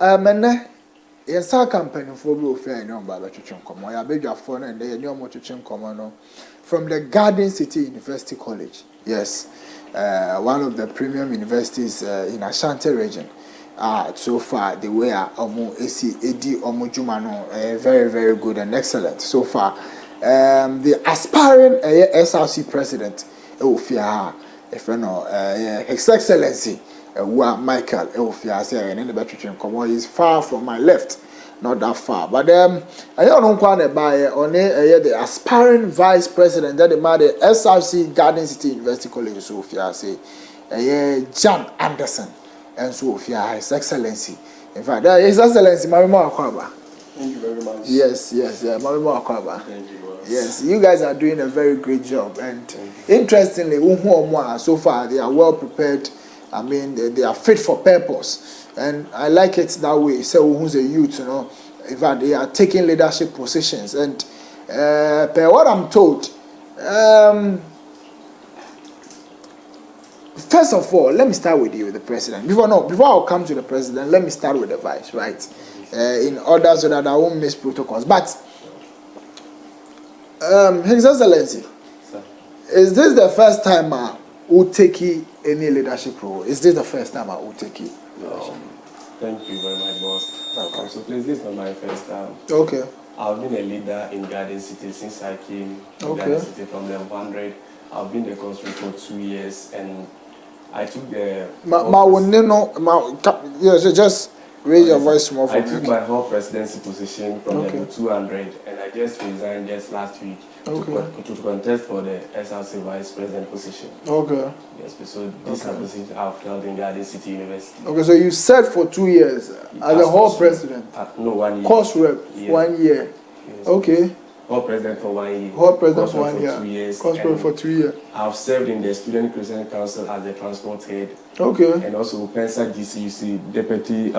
And yes, our company for blue fair no baba chichen come. I beg your phone and they no more chichen come from the Garden City University College. Yes, one of the premium universities in Ashanti region. So far the way omo AC AD omo jumano very very good and excellent so far. The aspiring SRC president Ofia if you know His Excellency Michael Ofia say and the between come is far from my left, not that far, but I don't know by on the aspiring vice president that the SRC Garden City University College Ofia say John Anderson and so His Excellency. In fact, His Excellency Marimo Akwaba. Thank you very much. Yes, Marimo Akwaba. Thank you. Yes, you guys are doing a very great job, and interestingly, so far they are well prepared. I mean, they are fit for purpose, and I like it that way. So, who's a youth, you know, in fact, they are taking leadership positions, and per what I'm told, first of all, let me start with you, the president. Before I'll come to the president, let me start with the vice, right? In order so that I won't miss protocols, but. His Excellency, sir, is this the first time will take any leadership role? Is this the first time I will take it? No. Thank you very much, boss. Okay. So please, this is not my first time. Okay. I've been a leader in Garden City since I came to Garden City from level 100. I've been the consul for 2 years, and I took the. Just raise your voice more for me. I took my whole presidency position from level 200, and I just resigned just last week to contest for the SRC vice president position. Okay. Yes, so this is a position I've held in Garden City University. Okay, so you served for 2 years as a whole president? No, 1 year. Course rep, yes. 1 year. Yes. Okay. Whole president for 1 year. Whole president for 1 year. 2 years. Course rep for 2 years. I've served in the Student Christian Council as the transport head. Okay. And also Pensa GCUC deputy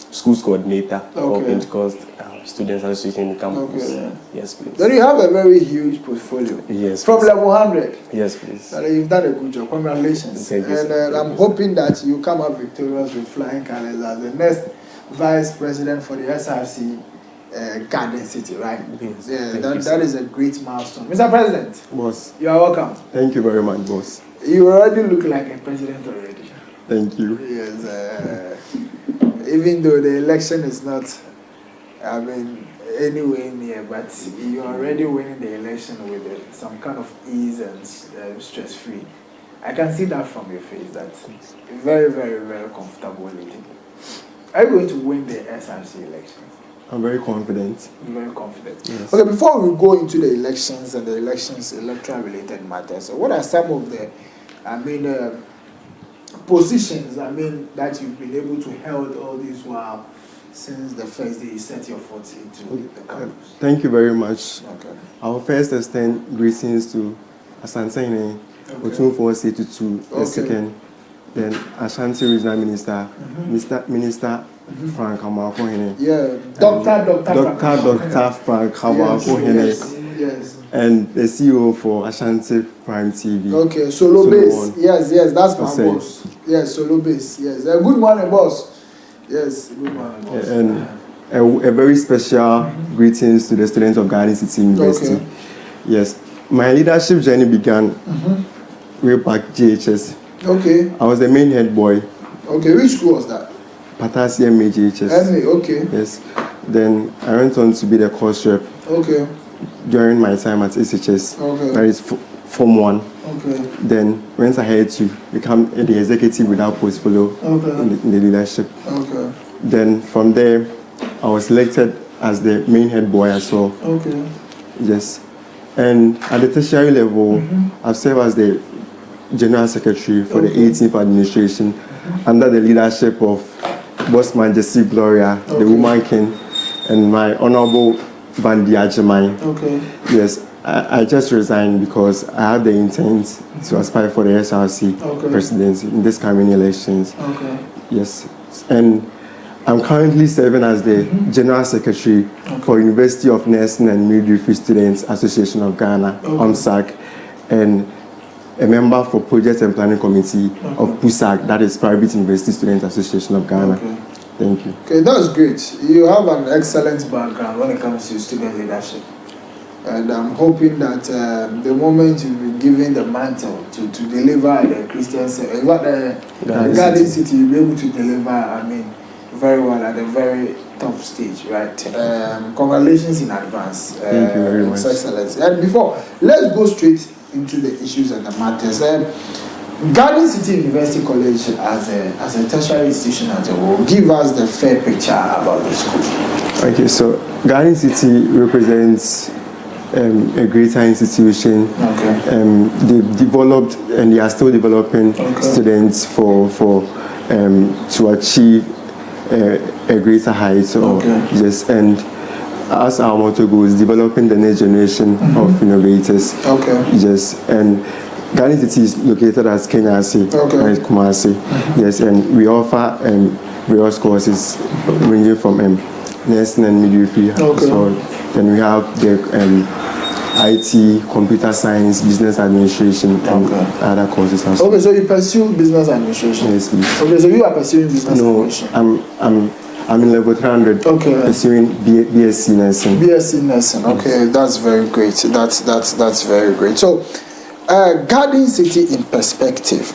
schools coordinator for Pentecost Students Association in campus. Okay. Yeah. Yes, please. Then you have a very huge portfolio. Yes. From level 100. Yes, please. You've done a good job. Congratulations. Thank you, and I'm hoping that you come up victorious with flying colors as the next vice president for the SRC Garden City, right? Yes. Yeah, that is a great milestone. Mr. President. Boss. You are welcome. Thank you very much, boss. You already look like a president already. Thank you. Yes. Even though the election is not, anywhere near, but you're already winning the election with some kind of ease and stress-free. I can see that from your face, that very, very, very comfortable leading. Are you going to win the SRC elections? I'm very confident. You're very confident. Yes. Okay, before we go into the elections and the electoral-related matters, what are some of the, positions, that you've been able to hold all this while since the first day you set your foot into the campus? Thank you very much. Okay. I'll first extend greetings to Asantene, Otunfo Tutuutu, the second, then Ashanti Regional Minister, Minister Frank Amakohene. Yeah, Dr. Frank Amakohene. Yes. And the CEO for Ashanti Prime TV. Okay, Solo Base. Yes, that's my boss. Yes, Solo Base. Yes. Good morning, boss. Yes, good morning, boss. And a very special greetings to the students of Garden City University. Okay. Yes. My leadership journey began way back GHS. Okay. I was the main head boy. Okay, which school was that? Patasi MA GHS. MA, okay. Yes. Then I went on to be the course rep. Okay. During my time at SHS. Okay. That is Form 1. Okay. Then went ahead to become the executive without portfolio in the leadership. Okay. Then from there, I was selected as the main head boy as well. Okay. Yes. And at the tertiary level, I've served as the General Secretary for the 18th Administration under the leadership of Bossman Jessie Gloria, the Woman King, and my Honorable Bandi Ajamai. Okay. Yes, I just resigned because I have the intent to aspire for the SRC presidency in this coming elections. Okay. Yes, and I'm currently serving as the General Secretary for University of Nursing and Midwifery Students Association of Ghana, OMSAC, and a member for Project and Planning Committee of PUSAC, that is Private University Students Association of Ghana. Thank you. Okay, that's great. You have an excellent background when it comes to student leadership. And I'm hoping that the moment you've been given the mantle to deliver at the Christian Garden City, you'll be able to deliver, very well at the very top stage, right? Congratulations in advance. Thank you very much. Excellence. And let's go straight into the issues and the matters. Garden City University College as a tertiary institution as a whole, give us the fair picture about the school. Okay, so Garden City represents a greater institution. Okay. They've developed and they are still developing students to achieve a greater height. So yes, and as our motto goes, developing the next generation of innovators. Okay. Yes, and Garden City is located at Kenyasi, Kumasi. Yes, and we offer various courses ranging from nursing and midwifery. So then we have the IT, computer science, business administration, and other courses as well. Okay, so you pursue business administration? Yes, please. Okay, so you are pursuing business administration? No, I'm in level 300, pursuing BSc nursing. BSc nursing, okay, that's very great. That's very great. So, Garden City in perspective,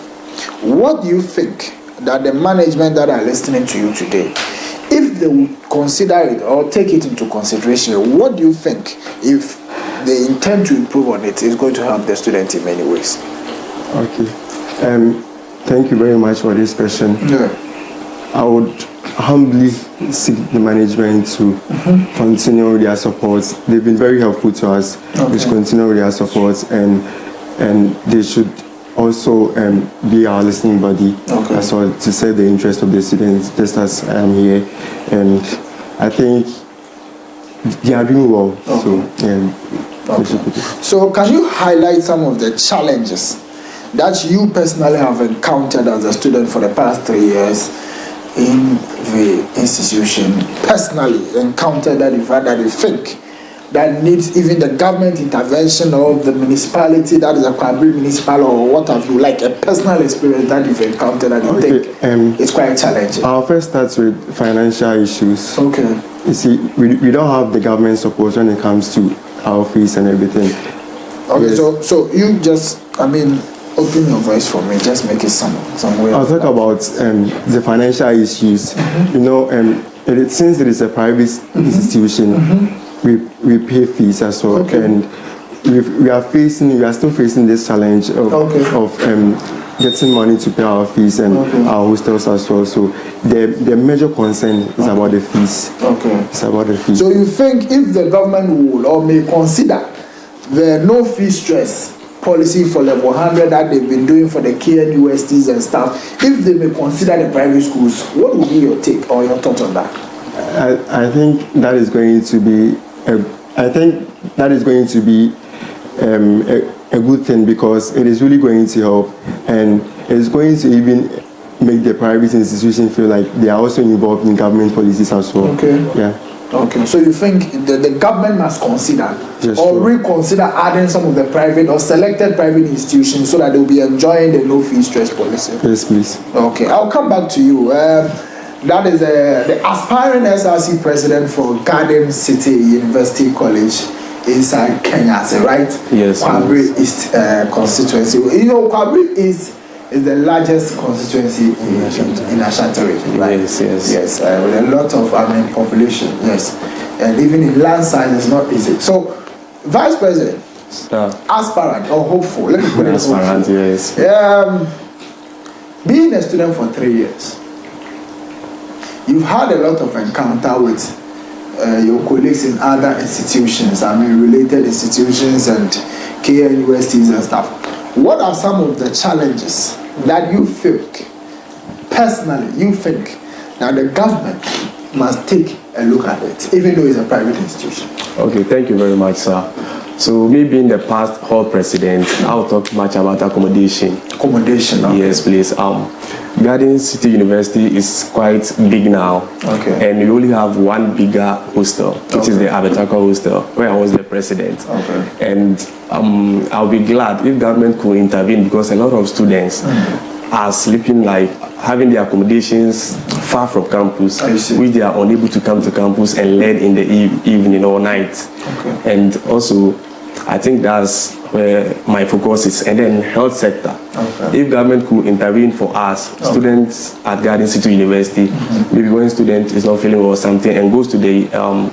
what do you think that the management that are listening to you today, if they would consider it or take it into consideration, what do you think, if they intend to improve on it, is going to help the student in many ways? Okay. Thank you very much for this question. Yeah. I would humbly seek the management to continue with their support. They've been very helpful to us. We should continue with their support, and they should also be our listening body as well, to serve the interest of the students, just as I am here. And I think they are doing well. So can you highlight some of the challenges that you personally have encountered as a student for the past 3 years in the institution? Personally encountered that you've had, that you think that needs even the government intervention or the municipality, that is a Kwabri municipal or what have you, like a personal experience that you've encountered and you think it's quite challenging? I'll first start with financial issues. Okay. You see, we don't have the government support when it comes to our fees and everything. Okay, yes. So you just, open your voice for me, just make it some way. I'll talk about the financial issues. Since it is a private institution, we pay fees as well, and we are still facing this challenge of getting money to pay our fees and our hostels as well. So the major concern is about the fees. It's about the fees. So you think if the government will or may consider the no fee stress policy for level 100 that they've been doing for the KNUSTs and stuff, if they may consider the private schools, what would be your take or your thought on that? I think that is going to be a good thing, because it is really going to help, and it is going to even make the private institution feel like they are also involved in government policies as well. Okay, so you think the government must consider reconsider adding some of the private or selected private institutions so that they'll be enjoying the no fee stress policy? Yes, please. Okay, I'll come back to you. That is the aspiring SRC president for Garden City University College inside Kenya, right? Yes. Kwabri East constituency. You know, Kwabri East is the largest constituency in Ashanti region, right? Yes. With a lot of population. Yes, and even in land size, it's not easy. So, Vice President, aspirant or hopeful. Let me put it aspirant. Yes. Being a student for 3 years, you've had a lot of encounter with your colleagues in other institutions, related institutions and KNUSTs and stuff. What are some of the challenges that you think, personally, that the government must take a look at it, even though it's a private institution? Okay, thank you very much, sir. So, me being the past hall president, I'll talk much about accommodation. Accommodation, okay. Yes, please. Garden City University is quite big now, and we only have one bigger hostel, which is the Abataka hostel, where I was the president. And I'll be glad if government could intervene, because a lot of students are sleeping like having the accommodations far from campus, which they are unable to come to campus and learn in the evening or night. Okay. And also, I think that's where my focus is. And then health sector. Okay. If government could intervene for us, students at Garden City University, maybe when student is not feeling well or something and goes to the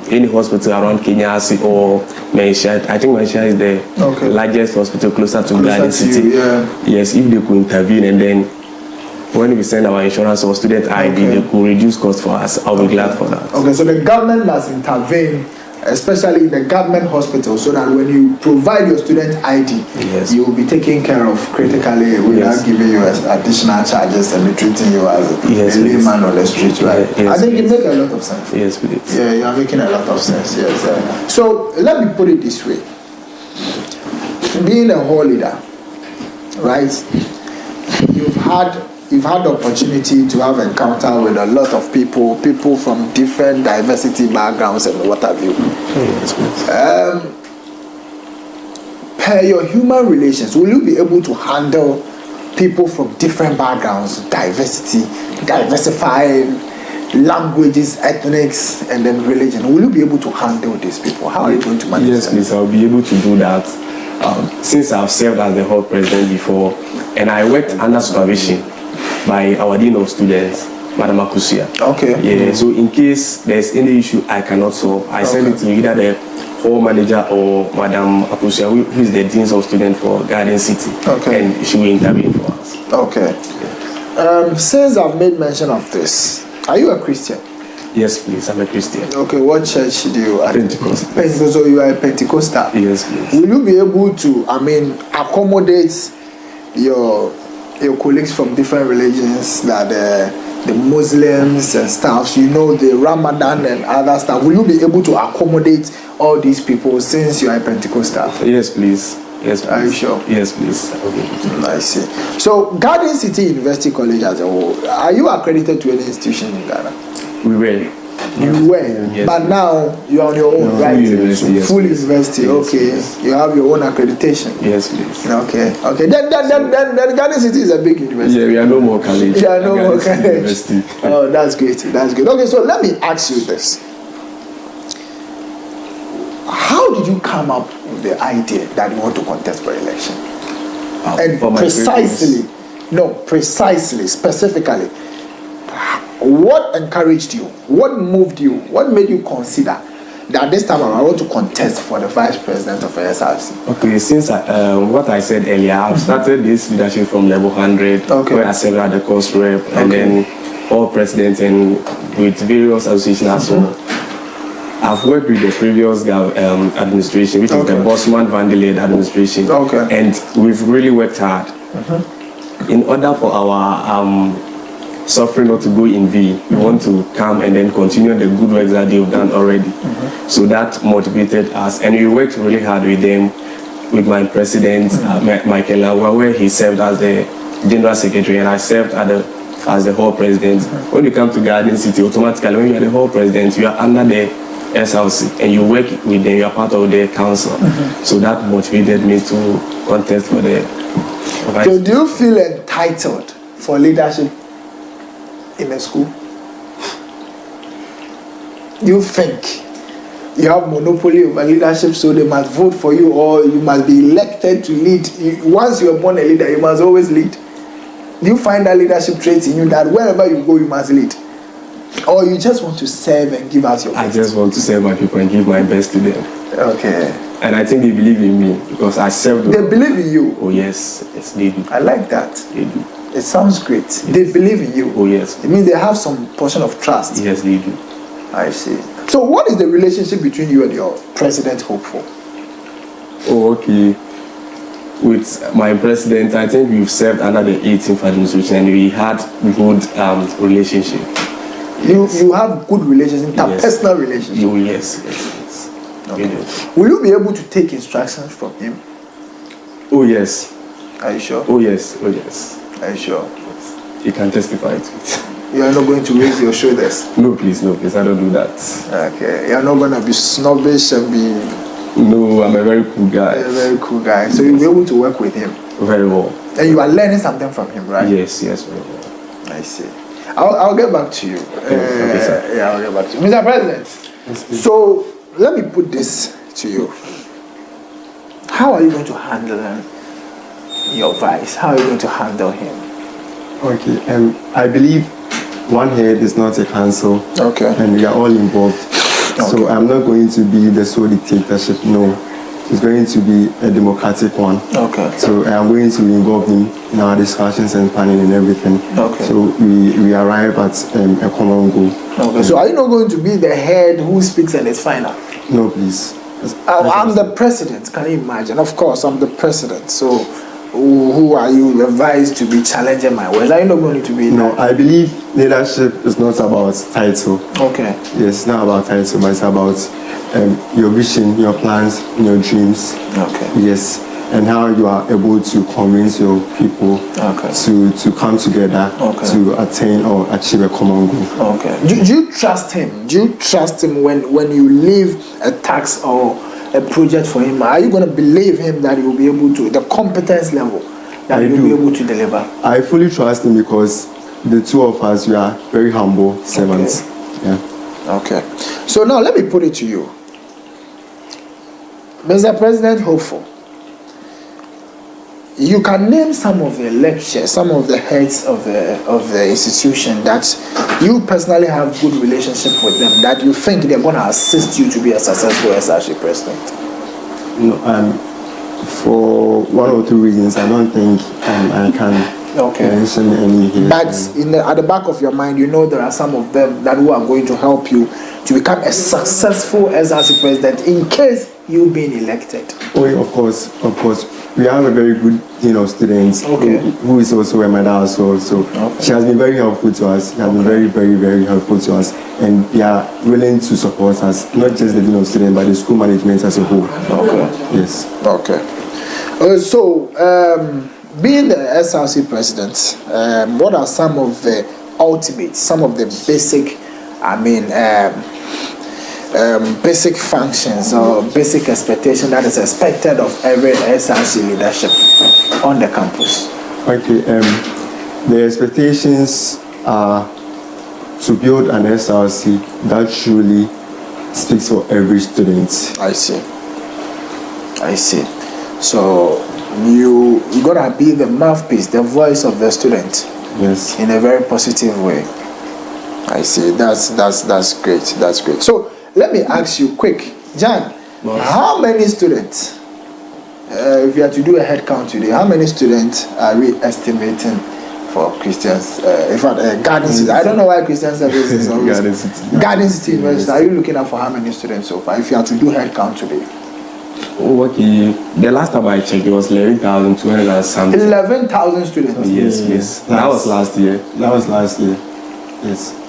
any hospital around Kenyasi or Maisha, I think Maisha is the largest hospital closer to Garden City. Yes, if they could intervene, and then when we send our insurance or student ID, they could reduce costs for us. I'll be glad for that. Okay, so the government must intervene, especially in the government hospital, so that when you provide your student ID, you will be taken care of critically without giving you additional charges and treating you as a layman on the street, right? I think it makes a lot of sense. Yes, please. Yeah, you are making a lot of sense. Yes. So let me put it this way: being a hall leader, right? You've had the opportunity to have encounter with a lot of people from different diversity backgrounds and what have you. Per your human relations, will you be able to handle people from different backgrounds, diversifying languages, ethnics, and then religion? Will you be able to handle these people? How are you going to manage them? Yes, please, I'll be able to do that. Since I've served as the hall president before, and I worked under supervision by our Dean of Students, Madam Akusia. Okay. Yeah, so in case there's any issue I cannot solve, I send it to either the hall manager or Madam Akusia, who is the Dean of Students for Garden City. Okay. And she will intervene for us. Okay. Since I've made mention of this, are you a Christian? Yes, please, I'm a Christian. Okay, what church do you attend? Pentecostal. So you are a Pentecostal? Yes, please. Will you be able to, accommodate your colleagues from different religions, that the Muslims and stuff, the Ramadan and other stuff? Will you be able to accommodate all these people since you are a Pentecostal? Yes, please. Yes, please. Are you sure? Yes, please. Okay. I see. So, Garden City University College as a whole, are you accredited to any institution in Ghana? We were. You were, yes, but now you are on your own, right? Full university. Okay, yes. You have your own accreditation. Yes, please. Okay. Then Garden City is a big university. Yeah, we are no more college. Yeah, no more college. Oh, that's great. That's good. Okay, so let me ask you this: how did you come up with the idea that you want to contest for election? And precisely, specifically, what encouraged you? What moved you? What made you consider that this time I want to contest for the vice president of ASRC? Okay, since what I said earlier, I've started this leadership from level 100, where I served at the course rep, and then all presidents and with various associations as well. I've worked with the previous administration, which is the Bosman Van der Leyen administration, and we've really worked hard in order for our suffering not to go in vain. We want to come and then continue the good work that they've done already. So that motivated us, and we worked really hard with them, with my president, Michael Lawa, where he served as the general secretary, and I served as the hall president. When you come to Garden City, automatically, when you are the hall president, you are under the SLC, and you work with them, you are part of the council. So that motivated me to contest for the vice. So do you feel entitled for leadership in a school? You think you have monopoly over leadership, so they must vote for you, or you must be elected to lead? Once you are born a leader, you must always lead. Do you find that leadership trait in you, that wherever you go, you must lead? Or you just want to serve and give us your best? I just want to serve my people and give my best to them. Okay. And I think they believe in me because I serve them. They believe in you? Oh, yes. Yes, they do. I like that. They do. It sounds great. Yes. They believe in you. Oh, yes. It means they have some portion of trust. Yes, they do. I see. So what is the relationship between you and your president hopeful? Oh, okay. With my president, I think we've served under the 18th administration and we had good relationship. You have good relationship, interpersonal relationship? Oh, yes. Okay. Yes. Will you be able to take instructions from him? Oh, yes. Are you sure? Oh, yes. Oh, yes. Are you sure? Yes. You can testify to it. You are not going to raise your shoulders? No, please, I don't do that. Okay. You are not going to be snobbish and be... No, I'm a very cool guy. You're a very cool guy. So you'll be able to work with him? Very well. And you are learning something from him, right? Yes, very well. I see. I'll get back to you. Okay, sir. Yeah, I'll get back to you. Mr. President, Yes, so let me put this to you. How are you going to handle your vice? How are you going to handle him? Okay, I believe one head is not a council. Okay. And we are all involved. Okay. So I'm not going to be the sole dictatorship, no. It's going to be a democratic one. Okay. So I'm going to involve him in our discussions and planning and everything. Okay. So we arrive at a common goal. Okay. So are you not going to be the head who speaks and it's final? No, please. I'm the president. Can you imagine? Of course, I'm the president. So who are you advised to be challenging my words? Are you not going to be? No, I believe leadership is not about title. Okay. Yes, it's not about title, but it's about your vision, your plans, your dreams. Okay. Yes, and how you are able to convince your people to come together to attain or achieve a common goal. Okay. Do you trust him? Do you trust him when you leave a task or a project for him? Are you going to believe him that he will be able to, the competence level that he will be able to deliver? I fully trust him because the two of us, we are very humble servants. Okay. Yeah. Okay. So now let me put it to you. Mr. President Hopeful, you can name some of the lecturers, some of the heads of the institution that you personally have good relationship with them, that you think they're going to assist you to be a successful SRC president. No, for one or two reasons, I don't think I can mention any here. But at the back of your mind, you know there are some of them that who are going to help you to become a successful SRC president in case you being elected. Oh, yeah, of course. We have a very good dean of students who is also a mother as well. So she has been very helpful to us. She has been very, very, very helpful to us. And they are willing to support us, not just the dean of students, but the school management as a whole. Okay. Yes. Okay. So, being the SRC president, what are some of the ultimate, some of the basic, basic functions or basic expectation that is expected of every SRC leadership on the campus? Okay, the expectations are to build an SRC that truly speaks for every student. I see. So you're gonna be the mouthpiece, the voice of the student. Yes. In a very positive way. I see. That's great. That's great. So let me ask you quick, Jan, how many students, if you had to do a head count today, how many students are we estimating for Christians? In fact, Garden City. I don't know why Christian Services is always Garden City University. Are you looking at for how many students so far? If you had to do head count today. Oh, okay. The last time I checked, it was 11,200 and something. 11,000 students. Yes. That was last year. Yes.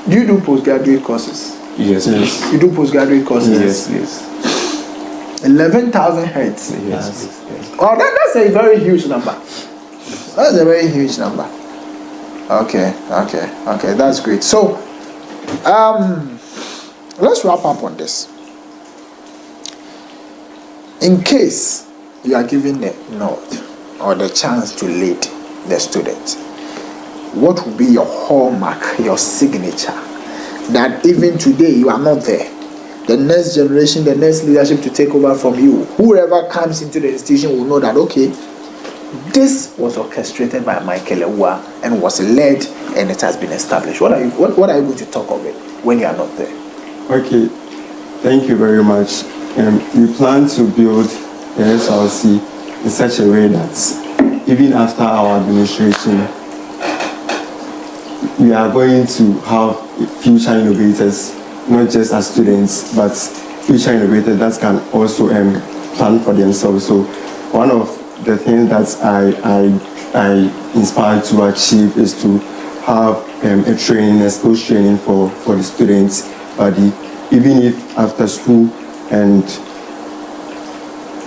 Do you do postgraduate courses? Yes. You do postgraduate courses? Yes. 11,000 heads. Yes. Oh, that's a very huge number. That's a very huge number. Okay. That's great. So, let's wrap up on this. In case you are given the nod or the chance to lead the student, what will be your hallmark, your signature, that even today you are not there? The next generation, the next leadership to take over from you, whoever comes into the institution will know that, okay, this was orchestrated by Michael Ewa and was led and it has been established. What are you going to talk of it when you are not there? Okay, thank you very much. We plan to build the SRC in such a way that even after our administration, we are going to have future innovators, not just as students, but future innovators that can also plan for themselves. So one of the things that I inspired to achieve is to have a training, a skills training for the students, even if after school and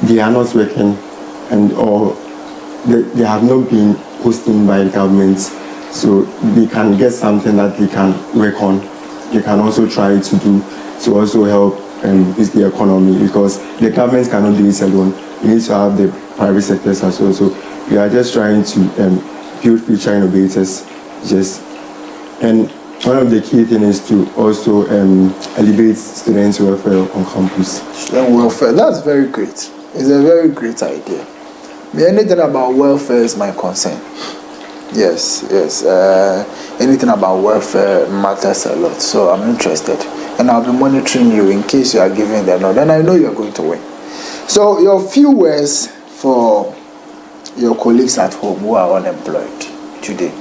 they are not working or they have not been posted by the government, so they can get something that they can work on. They can also try to do to also help boost the economy, because the government cannot do it alone. You need to have the private sectors as well. So we are just trying to build future innovators. And one of the key things is to also elevate students' welfare on campus. Student welfare, that's very great. It's a very great idea. Anything about welfare is my concern. Yes. Anything about welfare matters a lot. So I'm interested. And I'll be monitoring you in case you are giving the nod. And I know you're going to win. So your few words for your colleagues at home who are unemployed today.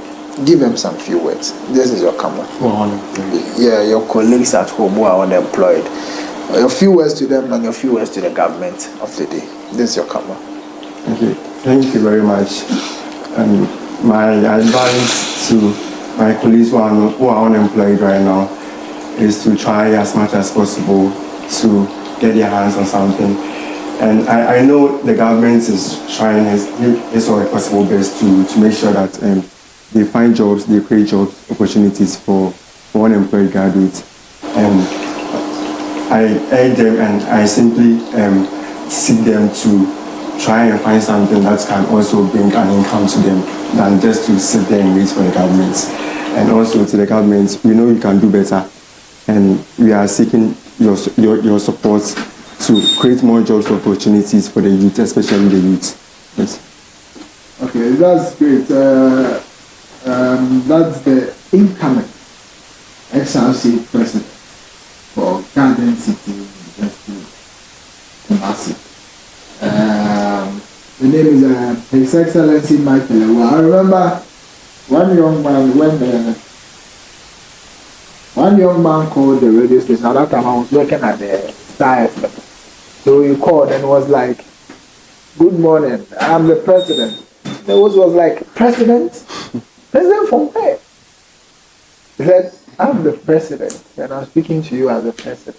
Give them some few words. This is your camera. Yeah, your colleagues at home who are unemployed. Your few words to them and your few words to the government of the day. This is your camera. Okay, thank you very much. My advice to my colleagues who are unemployed right now is to try as much as possible to get their hands on something. And I know the government is trying its all possible best to make sure that they find jobs, they create job opportunities for unemployed graduates. And I urge them and I simply seek them to try and find something that can also bring an income to them than just to sit there and wait for the government. And also to the government, we know you can do better, and we are seeking your support to create more jobs opportunities for the youth, especially the youth. Yes. Okay, that's great. That's the incoming SRC president for Garden City University, Kumasi. The name is His Excellency Michael. Well, I remember one young man called the radio station. At that time, I was working at the Star FM. So he called and was like, "Good morning, I'm the president." The host was like, "President? President from where?" He said, "I'm the president, and I'm speaking to you as the president."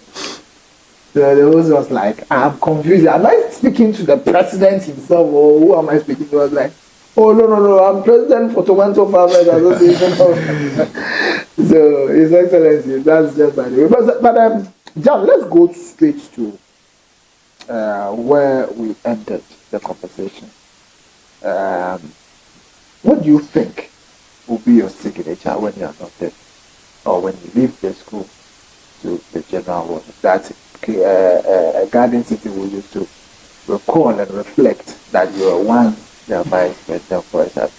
So the host was like, "I'm confused. Am I speaking to the president himself, or who am I speaking to?" He was like, "Oh, no, I'm president for Toronto Farmers Association." So, His Excellency, that's just by the way. But John, let's go straight to where we ended the conversation. What do you think will be your signature when you are not there, or when you leave the school to the general world? That a Garden City will use to recall and reflect that you are one their vice president for us.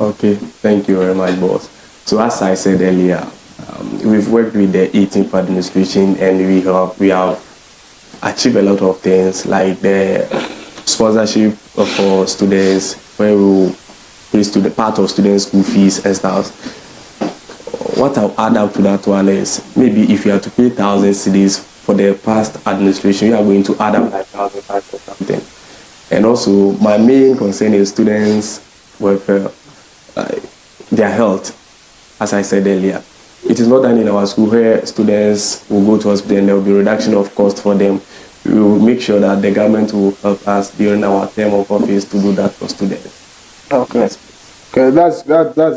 Okay, thank you very much, boss. So as I said earlier, we've worked with the 18th administration, and we have achieved a lot of things, like the sponsorship for students, where we will pay to the part of students' school fees and stuff. What I'll add up to that one is, maybe if you have to pay 1,000 cedis for the past administration, you are going to add up like 1,500 or something. And also, my main concern is students' welfare, their health. As I said earlier, it is not done in our school where students will go to hospital and there will be reduction of cost for them. We will make sure that the government will help us during our term of office to do that for students. Okay. Okay, that's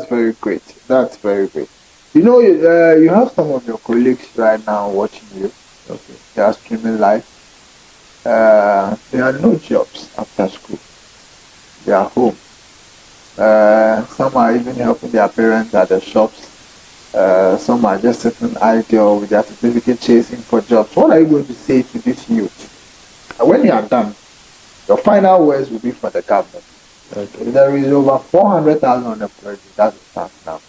very great. That's very great. You know, you have some of your colleagues right now watching you. Okay. They are streaming live. There are no jobs after school. They are home. Some are even helping their parents at the shops. Some are just sitting idle with their certificate chasing for jobs. What are you going to say to this youth? And when you are done, your final words will be for the government. Okay. There is over 400,000 unemployed. That's the start now.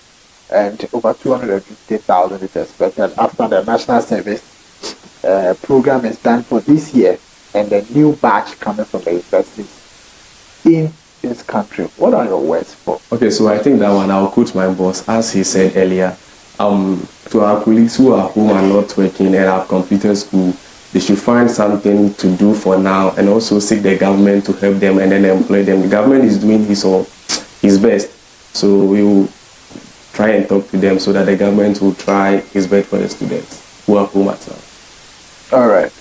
And over 250,000 is expected after the national service program is done for this year, and the new batch coming from the universities in this country. What are your words for? Okay, so I think that one I'll quote my boss, as he said earlier. To our colleagues who are home and not working and have completed school, they should find something to do for now and also seek the government to help them and then employ them. The government is doing his best, so we will try and talk to them so that the government will try his best for the students who are home at now. All right.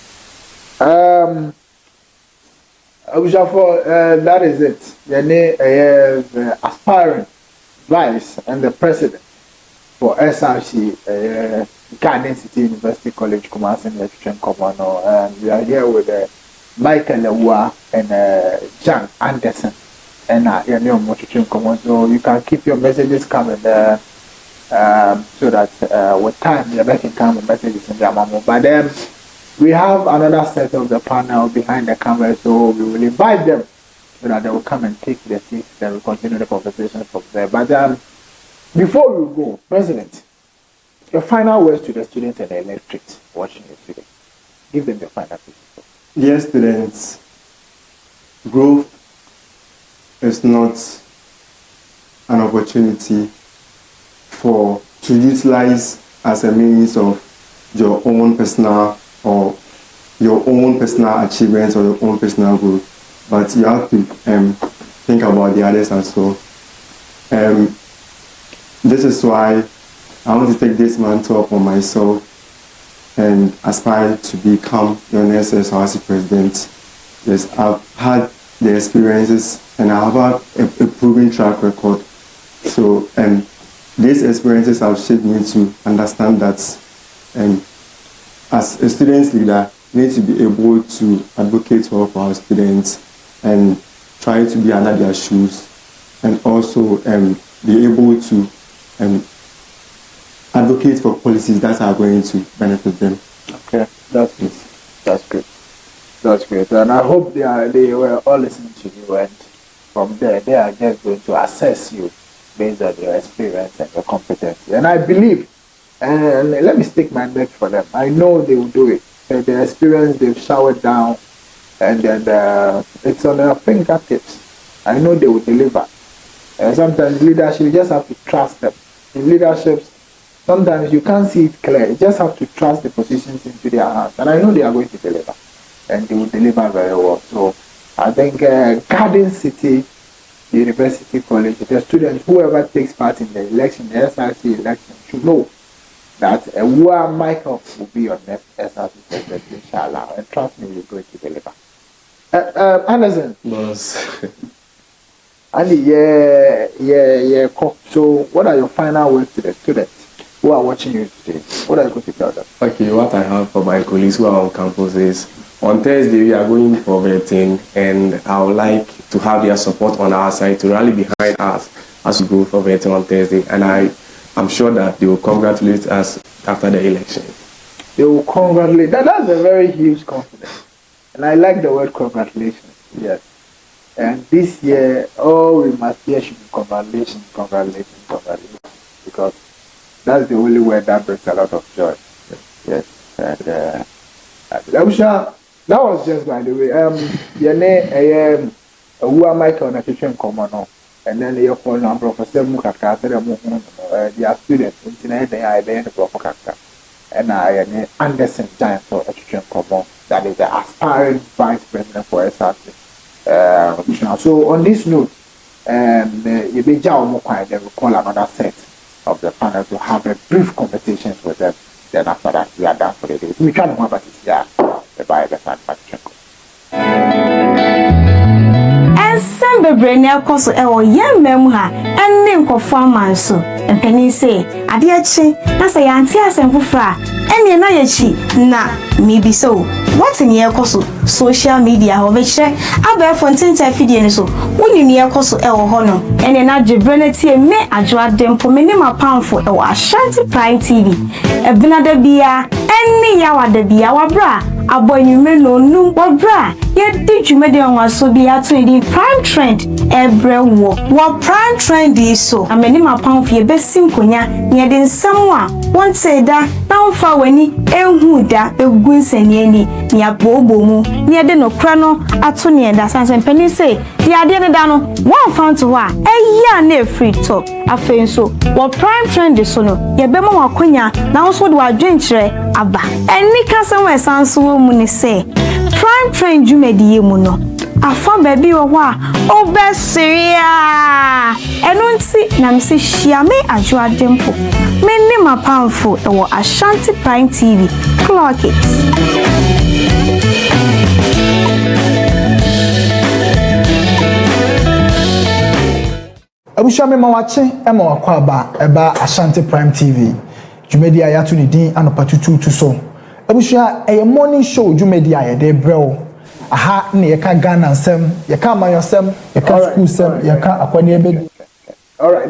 That is it. The name is Aspirants, Vice, and the President for SRC, Garden City University College, Kumasi, and we are here with Michael Lewa and John Anderson. and so you can keep your messages coming there. So that with time you can come with messages in the but then we have another set of the panel behind the camera, so we will invite them so that they will come and take their seats and we'll continue the conversation from there. But before we go, President, your final words to the students and the electorate watching you today. Give them your final words. Dear students, growth is not an opportunity to utilize as a means of your own personal or your own personal achievements or your own personal growth, but you have to think about the others as well. This is why I want to take this mantle upon myself and aspire to become your next SRC president. Yes, I've had the experiences and I have had a proven track record. So, these experiences have shaped me to understand that as a student leader, we need to be able to advocate for our students and try to be under their shoes, and also be able to advocate for policies that are going to benefit them. Okay, that's good. That's good. That's great. And I hope they were all listening to you, and from there they are just going to assess you based on your experience and your competency. And I believe, and let me stick my neck for them, I know they will do it. So the experience they've showered down, and then it's on their fingertips. I know they will deliver. And sometimes leadership, you just have to trust them. In leaderships, sometimes you can't see it clear. You just have to trust the positions into their hands. And I know they are going to deliver. And they will deliver very well. So I think Garden City University College, the students, whoever takes part in the election, the SRC election, should know that Michael will be your next SRC president, inshallah. And trust me, you're going to deliver. Anderson. Boss. Andy, yeah. So, what are your final words to the students who are watching you today? What are you going to tell them? Okay, what I have for my colleagues who are on campus is, on Thursday, we are going for vetting, and I would like to have their support on our side to rally behind us as we go for vetting on Thursday. And I'm sure that they will congratulate us after the election. They will congratulate. That's a very huge confidence. And I like the word congratulations. Yes. And this year, all we must hear should be congratulations. Because that's the only word that brings a lot of joy. Yes. And that was just by the way. Who am I on a teaching common? And then you call them Professor Mukaka, their students, they are the Professor. And I Anderson Giant for a teaching common, that is the aspiring vice president for SRC. So on this note, you be Jao they will call another set of the panel to have a brief conversation with them. Then after that, we are done for the day. We can't remember this year. By the San Patrick. And Samba Brenner Cosso, our young memoir, and name for farmers. So, and Penny say, Adiachi, that's a Yantias and Fufra, and Yanayachi, maybe so. What's in your coso? Social media, or which I bear Fontaine Fidian so. When you near Cosso El Honor, and an adjubrenity me adjoa them for minimum pound for our Ashanti Prime TV. A Benada Bia, any yawa de Bia, our bra. A boy you may know no bra. Yet did you made on so be at the prime trend every walk. What prime trend is so a minimum pound for your best simconia near than someone once said that now for when he huda a goose and yenny near bobo near the no crano at Tony and that's and penny say the idea down one found to one a year near free talk. I feel so what prime trend is so no ye bema wakunya now so do I drink abba and Nika somewhere sounds so muni say prime trend you made ye muno afa baby wa obesia enunti na msi shiame ajua dempo meni mapamfo ewo Ashanti Prime TV clock it Abushame mawache ema wakwaba eba Ashanti Prime TV Jumedia ya tu ni din Anopa Tutuutu so Abusha a morning show Jumedia ya de brel aha ne yɛka Ghana nsɛm yɛka amanyɔsɛm yɛka school sɛm yɛka akwani ebe. All right,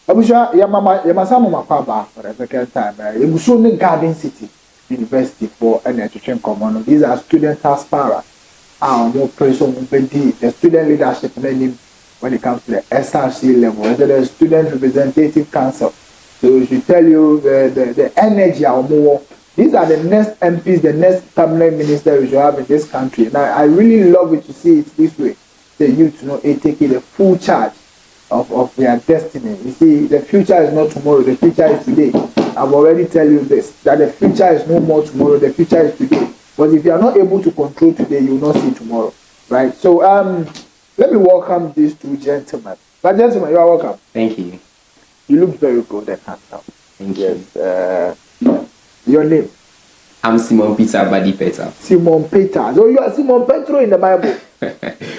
abusha yamasa mama kwaba for the second time. Ebuso ne Garden City University for an education common. These are student aspirants. More person the student leadership name when it comes to the SRC level, whether the student representative council. So we should tell you the energy or more. These are the next MPs, the next permanent minister we should have in this country. And I really love it to see it this way. The youth, taking the full charge of their destiny. You see, the future is not tomorrow, the future is today. I've already tell you this, that the future is no more tomorrow, the future is today. But if you are not able to control today, you will not see tomorrow, right? So let me welcome these two gentlemen. But gentlemen, you are welcome. Thank you. You look very good and handsome. Thank you. Yes. Your name? I'm Simon Peter Abadi Peter. Simon Peter. So you are Simon Petro in the Bible.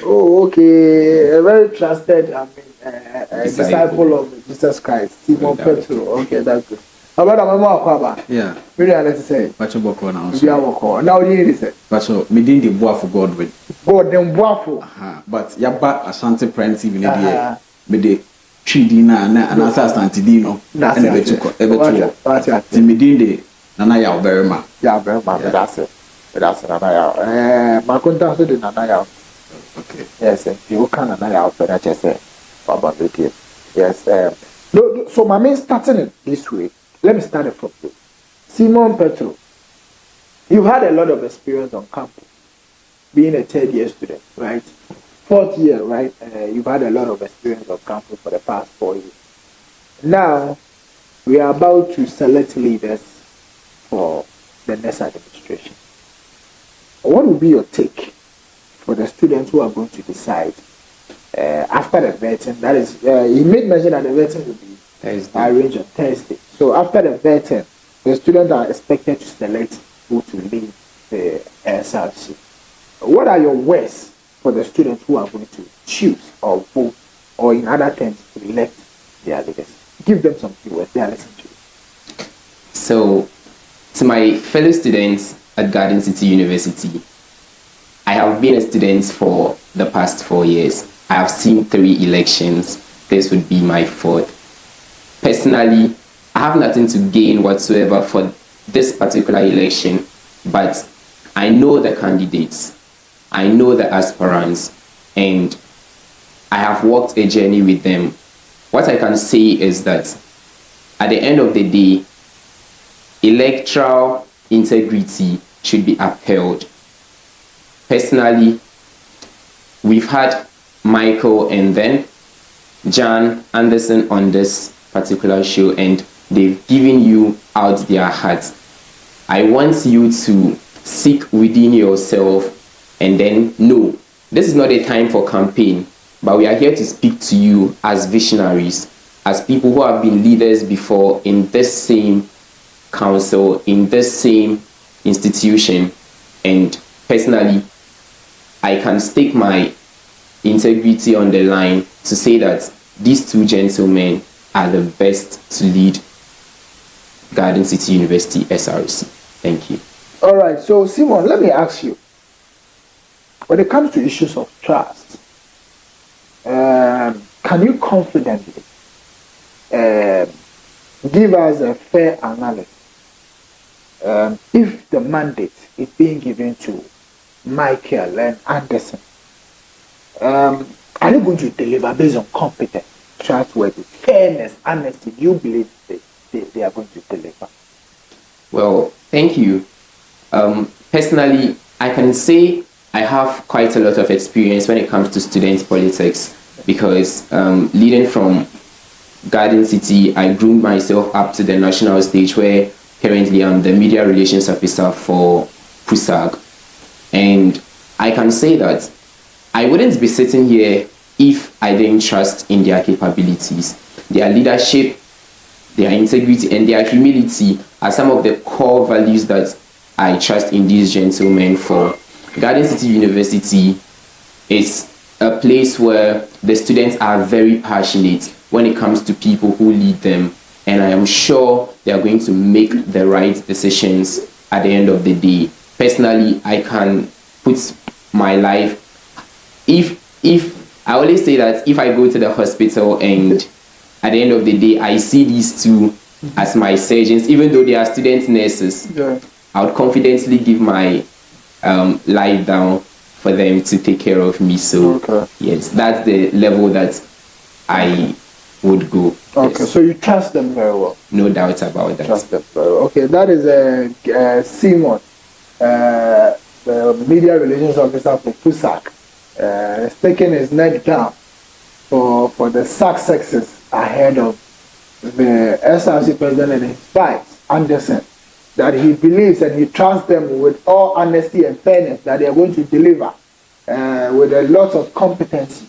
Oh, okay. A very trusted, disciple of Jesus Christ. Simon Petro. Okay, that's good. About my mom, yeah. Really, let's say. Pacho Boko now. Now you need to say. Pacho, me didn't the boy for God with. God them boy. But yaba Ashanti Prince even the me the 3D na and Ashanti Dino. That's it. That's it. Me didn't the Nana ya very ma. Yeah, very ma. That's it. That's Nana ya. My contact with Nana ya. Okay. Yes, you can Nana ya. But I just say about it. Yes. So my main starting it this way. Let me start it from you. Simon Petro, you've had a lot of experience on campus, being a third-year student, right? Fourth year, right? You've had a lot of experience on campus for the past 4 years. Now, we are about to select leaders for the next administration. What will be your take for the students who are going to decide after the vetting? That is, he made mention that the vetting will be arranged on Thursday. So after the vetting, the students are expected to select who to lead the SRC. What are your words for the students who are going to choose or vote, or in other terms, elect their leaders? Give them some keywords. They are listening to you. So, to my fellow students at Garden City University, I have been a student for the past 4 years. I have seen 3 elections. This would be my 4th. Personally, I have nothing to gain whatsoever for this particular election, but I know the candidates, I know the aspirants, and I have walked a journey with them. What I can say is that at the end of the day, electoral integrity should be upheld. Personally, we've had Michael and then Jan Anderson on this particular show, and they've given you out their hearts. I want you to seek within yourself and then know this is not a time for campaign, but we are here to speak to you as visionaries, as people who have been leaders before in this same council, in this same institution. And personally, I can stake my integrity on the line to say that these 2 gentlemen are the best to lead Garden City University SRC. Thank you. All right. So, Simon, let me ask you. When it comes to issues of trust, can you confidently give us a fair analysis if the mandate is being given to Michael and Anderson? Are you going to deliver based on competence, trustworthy, fairness, honesty? Do you believe they are going to deliver? Well, thank you. Personally, I can say I have quite a lot of experience when it comes to student politics, because leading from Garden City, I groomed myself up to the national stage, where currently I'm the media relations officer for PUSAG. And I can say that I wouldn't be sitting here if I didn't trust in their capabilities. Their leadership, their integrity, and their humility are some of the core values that I trust in these gentlemen for. Garden City University is a place where the students are very passionate when it comes to people who lead them, and I am sure they are going to make the right decisions at the end of the day. Personally, I can put my life. If I always say that if I go to the hospital and at the end of the day I see these two as my surgeons, even though they are student nurses, I would confidently give my life down for them to take care of me. So yes, that's the level that I would go. Okay, yes. So you trust them very well. No doubt about that. Trust them very well. Okay, that is Simon, the media relations officer for PUSAC, is taking his neck down for the successes ahead of the SRC president and his vice, Anderson, that he believes and he trusts them with all honesty and fairness that they are going to deliver with a lot of competency.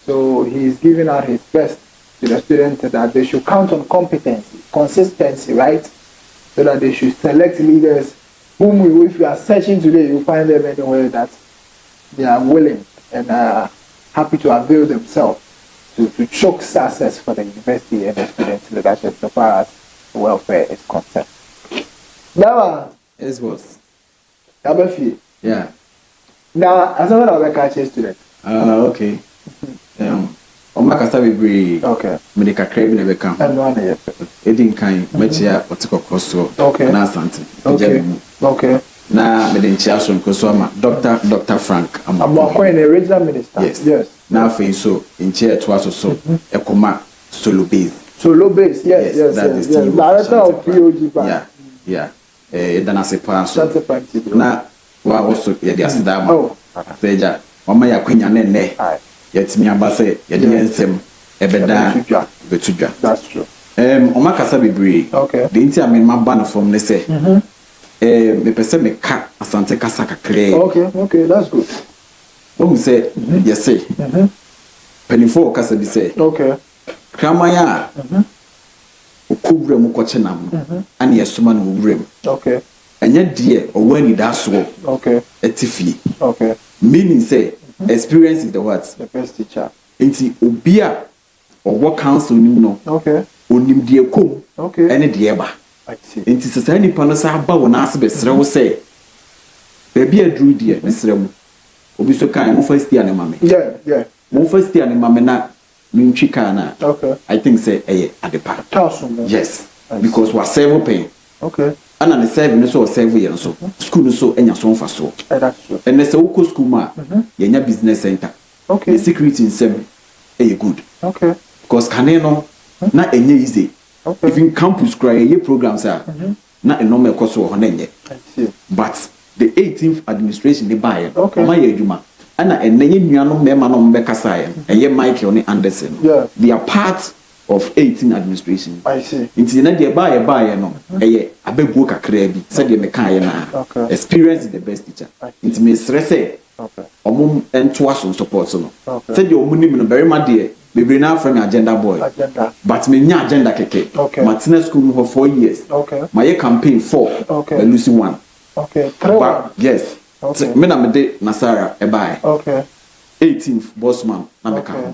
So he's giving out his best to the students that they should count on competency, consistency, right? So that they should select leaders whom if you are searching today, you find them anywhere that they are willing and happy to avail themselves to choke success for the university and the students' leadership so far as welfare is concerned. Now, yes, boss. Yeah. Now, as I was catching students. Okay. Omakasa bebree. Okay. Medika crab na beka. Edin kan mechia otikokroso. Okay. Na Ashanti. Okay. Na medenchia so nkoso ama Dr. Frank ama. Amako in the original minister. Yes. Na afi so nchia to aso ekoma solo base. Solo base. Yes. Director of POG Bank. Yeah. Dana sepa so. Na wa also ye dia sidama. Oh. Seja mama ya kwenya nene. Yet me abase yet ensem ebeda betudwa. That's true. Omakasa bebree. Okay. The inti amen maba no from ne say. Me pese me ka Asante kasa kakre. Okay, that's good. Who say yes say. Penifo kasa bi say. Okay. Kramaya. Okubra mu koche nam. Ani yesuma no wubrem. Okay. Enye die owani da so. Okay. Etifie. Okay. Meaning say experience is the what? The best teacher. Inti obia owo council nim no. Okay. Onim die kom. Okay. Ene die ba. I see. Inti sesa nipa no sa ba wona ase besre wo say. Baby adru die besre mu. Obi so kan mo first year ne mame. Yeah. Mo first year ne mame na minchi kana. Okay. I think say adepa. Thousand. Yes. Because we are several paying. Okay. Ana ne serve no so serve ye so. School no so enya so mfa so. That's true. And say wo school ma ye nya business center. Okay. The security in sem good. Okay. Because kane no na enye easy. Okay. Even campus cry ye programs are na enome course wo na enye. I see. But the 18th administration they buy it. Okay. Ma ye adwuma. Ana enye nuano mema no mbe kasa ye. Eye Michael ne Anderson. Yeah. They are part of 18 administration. I see. Inti na de buy no eye abegu kakra bi se de meka ye na. Okay. Experience is the best teacher. Inti me stress say okay. Omum ento aso support no. Okay. Se de omunim no very mad de bebre na friend agenda boy. Agenda. But me nya agenda keke. Okay. Martinez school for 4 years. Okay. My campaign 4. Okay. The Lucy 1. Okay. 3-1. Yes. Okay. Me na me de Nasara e buy. Okay. 18th bossman na me ka. Okay.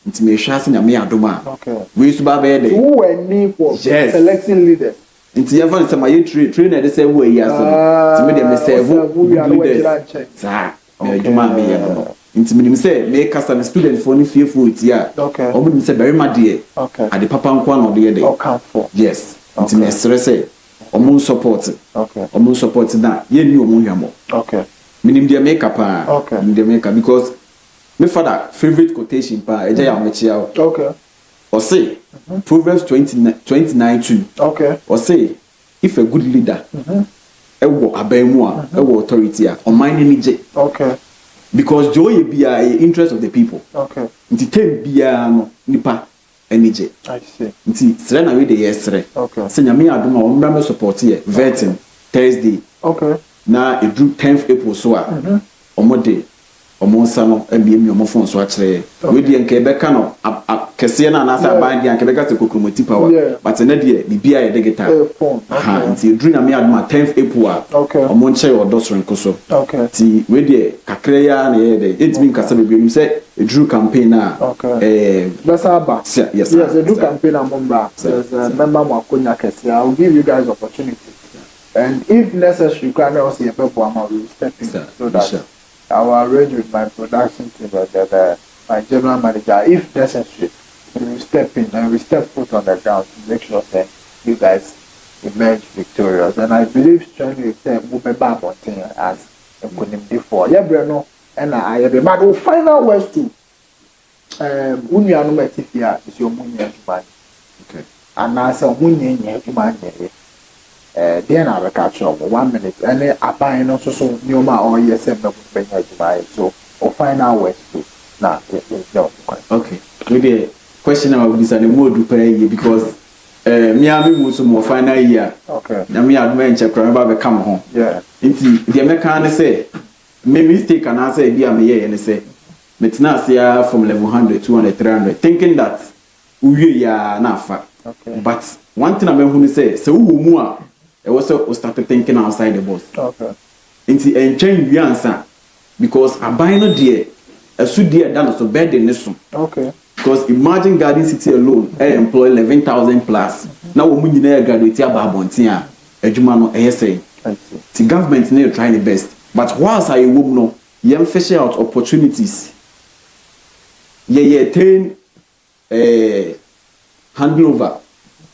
Inti me hwa se nya me adoma. Okay. We su ba be de. Who were named for selecting leaders? Inti ever say my trainer dey say we here so. Inti me dey me say leaders. Sa. Me adoma me here no. Inti me say me kasa me student for ni fearful it here. Okay. Omo me say very mad there. Okay. Ade papa nko na dey there. Okay. For. Yes. Inti me stress omo support. Okay. Omo support na ye ni omo hwamo. Okay. Minim dey make up okay. Minim dey make up because my father favorite quotation pa eja ya mechia. Okay. Or say Proverbs 29:2. Okay. Or say if a good leader ewo abemu a ewo authority a oman ni je. Okay. Because joy be a interest of the people. Okay. Nti tem bia no nipa enije. I see. Nti sre na we dey yesre. Okay. Se nyame adoma o mbra me support here vetting Thursday. Okay. Na edru 10th April so a omode omonsa no ebiemi omofon so akere we die nke beka no kese na na sa band dia nke beka se kokromoti power but na die bibia ye digital ha nti edru na me adoma 10th April a omonche odoso nkoso ti we die kakre ya na ye de etimi nkasa bebiemi se edru campaign na Basaba yes edru campaign amomba member mo akonya kese I will give you guys opportunity and if necessary can also be people am we step in so that I will arrange with my production team and my general manager, if necessary, we will step in and we step foot on the ground to make sure that you guys emerge victorious. And I believe strongly that we will be back on thing as a winning before. Yeah, Breno, and I have the final words to Union Metifia is your money. Okay. And as a money, then I will catch up 1 minute and then I buy also so Nioma or ESM so or final words to now. Okay. Maybe question about this and the more to pay because me and me was more final year. Okay. Now me adventure remember come home. Yeah. Into the American say me mistake and I say be a me and say metna say from level 100 200 300 thinking that we ya na fa. Okay. But one thing I who say so who mu I also started thinking outside the box. Okay. Into change the answer because I buy no dear a suit dear done so bad in this one. Okay. Because imagine Garden City alone, I employ 11,000 plus. Now we need to graduate about Bontia, a Jumano ASA. The government is trying the best. But whilst I would know, you fish out opportunities. Yeah, 10 handover,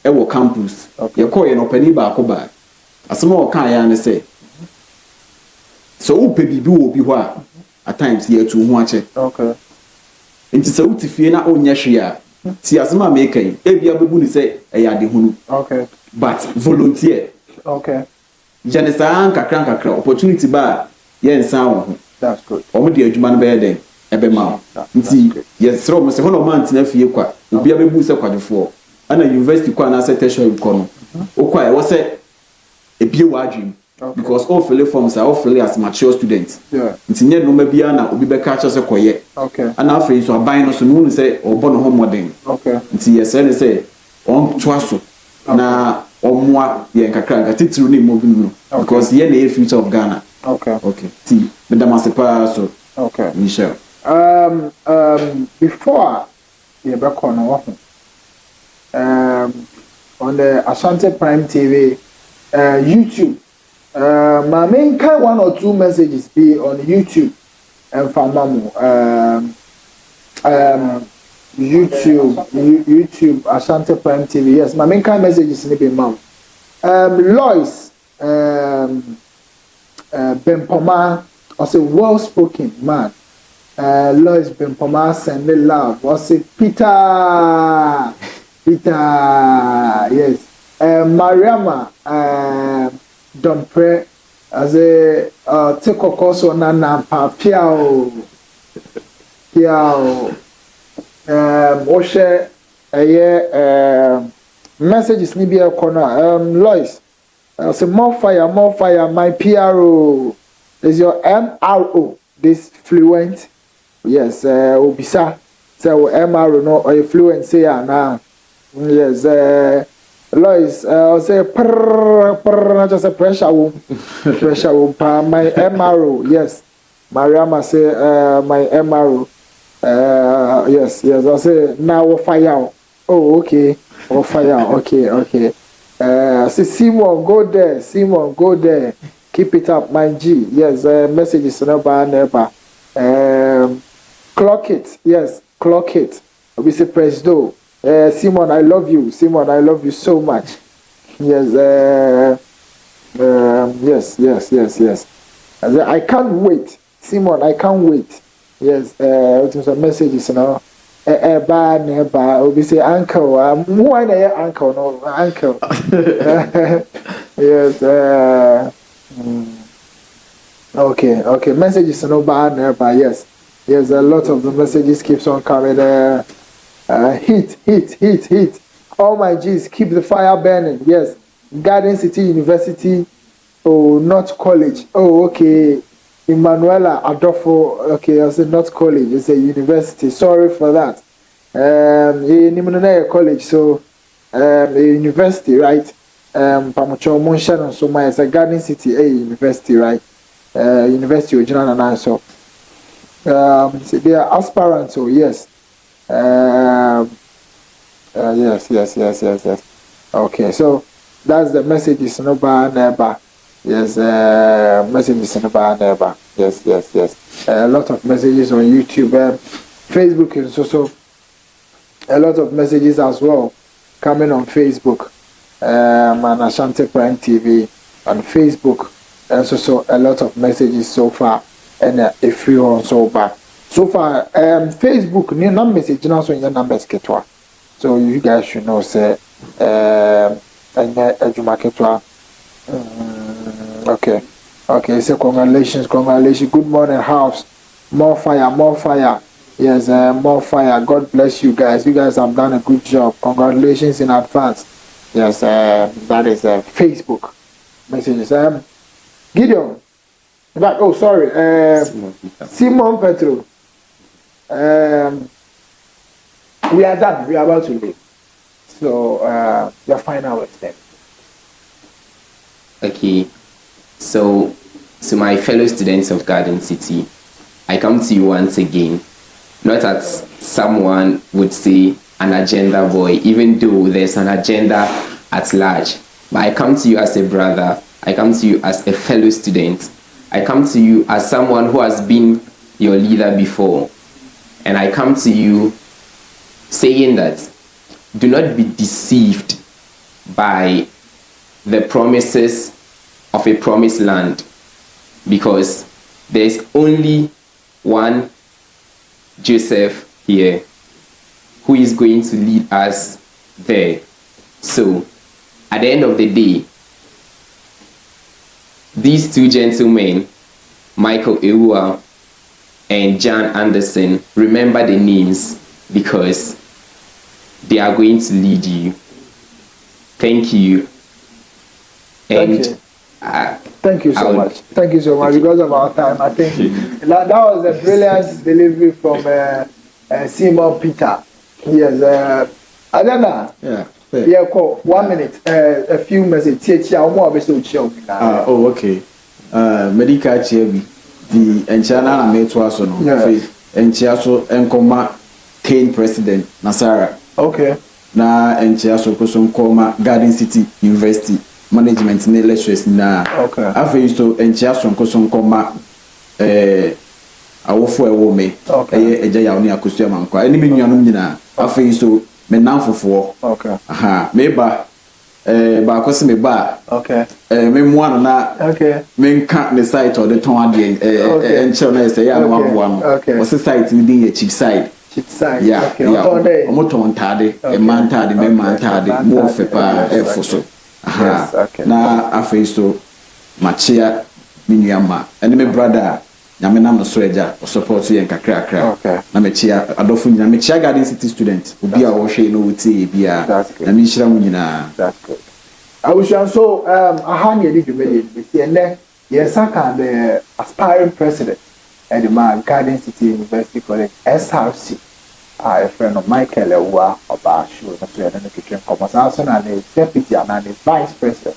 our campus. You call an open back over. A small car, say. So, baby, will be what at times here to watch it. Okay. Nti sɛ wote fie na onyɛ hwe a ti asema make yi ebia bebu ni sɛ ɛyɛ ade hunu okay but volunteer okay jane saa nkakra opportunity ba yɛ nsa wo ho that's good ɔmo de adwuma no bɛyɛ den ɛbɛma nti yɛ srɛ ɔmo sɛ hono man tena fie kwa obia bebu sɛ kwadwofoɔ ana university kwa na sɛ tertiary kɔ no okwa ɛwɔ sɛ ebie wa adwum because all fill forms are all fill as mature students. Yeah. It's near no maybe na obi be catch us a koye. Okay. And after so buying us no say or born home modern. Okay. It's yes say on twaso. Na omwa ye nkakra titru ni moving no. Because ye na future of Ghana. Okay. Okay. See, Madam Asepa so. Okay. Michelle. Before ye back on the Ashanti Prime TV YouTube my main kind 1 or 2 messages be on YouTube and Famamu YouTube Ashanti Prime TV. Yes, my main kind messages in the mom. Lois Bempoma was a well spoken man. Lois Bempoma send the love. Was it Peter? Yes. Mariama Dompre as a take a course on piao Oshe messages ni be a corner Lois say more fire my PRO is your MRO this fluent yes obisa say MRO no or fluent say na yes Lois, say just a pressure womb, my MRO, yes. Mariama say my MRO, yes. I say now fire. Oh, okay, fire. Okay. Say Simon, go there. Keep it up, my G. Yes, message is never. Clock it, yes, clock it. We say press do. Simon, I love you. Simon, I love you so much. Yes, yes. I can't wait. Simon, I can't wait. Yes, it was a message, you know. We say uncle. Who are they? Uncle, no, uncle. Yes. Okay. Messages, no bad, yes. Yes, a lot of the messages keeps on coming. Heat. All my G's, keep the fire burning. Yes. Garden City University. Oh, not college. Oh, okay. Emanuela Adolfo. Okay, I said not college. It's a university. Sorry for that. In college, so a university, right? Pamucho Monshan so my it's a Garden City, a university, right? University of General and so. They are aspirants, so yes. Yes. Okay, so that's the message is no bad never. Yes, messages in the bar neighbor. Yes. A lot of messages on YouTube. Facebook is also a lot of messages as well coming on Facebook. And Ashanti Prime TV on Facebook. And so a lot of messages so far. And if you also back. So far, Facebook, new numbers, it's not so your numbers get one. So you guys should know, say, and okay, so congratulations. Good morning, house. More fire. Yes, more fire. God bless you guys. You guys have done a good job. Congratulations in advance. Yes, that is Facebook messages. Gideon. Back. Oh, sorry. Simon Petro. We are done. We are about to leave. So, your final words then. Okay. So, to my fellow students of Garden City, I come to you once again, not as someone would say an agenda boy, even though there's an agenda at large, but I come to you as a brother, I come to you as a fellow student, I come to you as someone who has been your leader before, and I come to you saying that do not be deceived by the promises of a promised land, because there's only one Joseph here who is going to lead us there. So at the end of the day, these two gentlemen, Michael Ewua and John Anderson, remember the names because they are going to lead you. Thank you. Thank you so much. Thank you so much. Because of our time, I think that was a brilliant delivery from Simon Peter. Yes, I don't know. Yeah, call 1 minute. A few messages. Oh, okay. Medical chair, the Enchana and Metwaso, Enchiaso and Coma Kane President Nasara. Okay. Na Enchiaso Koson Coma Garden City University Management lectures na. Okay. After so Enchiaso Koson Coma awofo ewo me. Okay. Eja ya oni akosua mankwa. Eni me nuanom nyina. After so me nanfofo. Okay. Aha, meba ba akosi me ba. Okay. Me muano na. Okay. Me nka the site or the ton ade enche na say ya no aboa no. Okay. What's the site we dey cheap side. Yeah, okay. Yeah. Omoto ntade, e mantade, me mantade, mo fepa efoso. Aha. Okay. Na afei so machia minyama. Ene me brother nyame nam no so eja support yen kakra. Okay. Na mechia adofo nyina mechia Garden City student. Obi a wo hwe no wuti bia. Na me hira mu nyina. That's good. I wish so aha ne di dwumedi bi se ene yes aka the aspiring president at the Garden City University College SRC. A friend of Michael Ewa of Ashu, the friend of the kitchen commerce, also and the deputy and the vice president,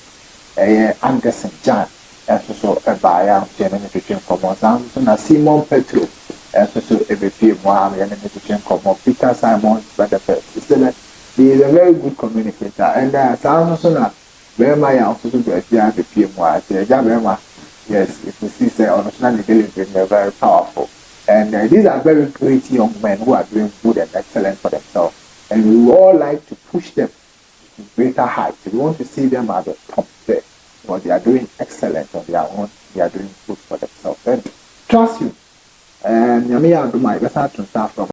Anderson John, and so a buyer, German kitchen commerce, and Simon Petro, and so a BP Mohammed and the kitchen commerce, Peter Simon, but he is a very good communicator, and Samson, where my also to be a BP Mohammed, yes, if you see, say, on delivery, they're very powerful. And these are very great young men who are doing good and excellent for themselves. And we would all like to push them to greater heights. We want to see them at the top there. But they are doing excellent on their own. They are doing good for themselves. And trust you. And I do my best to start from